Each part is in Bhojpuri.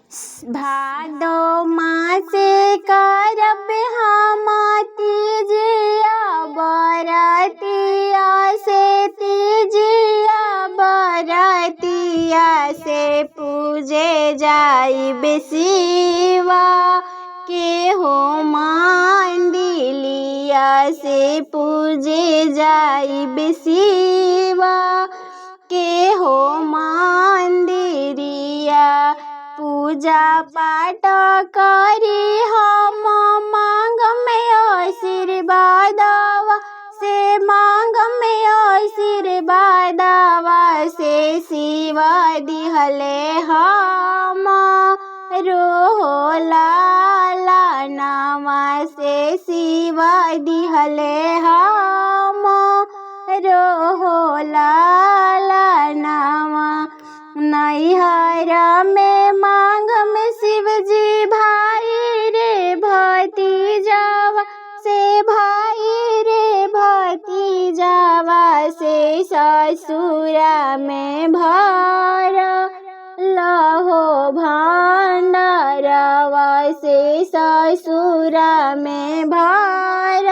भादो मासे करब हम तीजिया बरतिया से, तीजिया बरतिया से पूजे जाइब शिवा के हो मंदिलिया से, पूजे जाइब शिवा के हो मंदिरिया। पूजा पाठ करी हम मांग में आशीर्वादवा से, मांग में आशीर्वादवा से शिवा दिहले हम रोहो लाला नामा से, शिवा दिहले हम रोहो लाला नामा। नैहर में मांग में शिवजी भाई रे भतीजावा से, भाई रे भतीजावा से ससुरा में भर लहो भंडारवा से, ससुरा में भर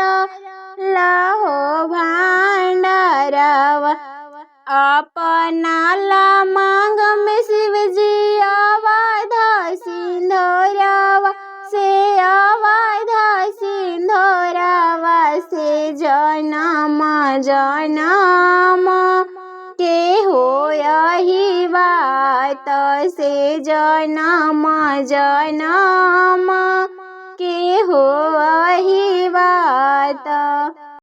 लहो भंडारवा। अपना ला मांग में शिवजी अवधा सिंधोरवा से, अवधा सिंधोरवा से जनम जनम के हो यही बात से, जनम जनम के हो यही बात।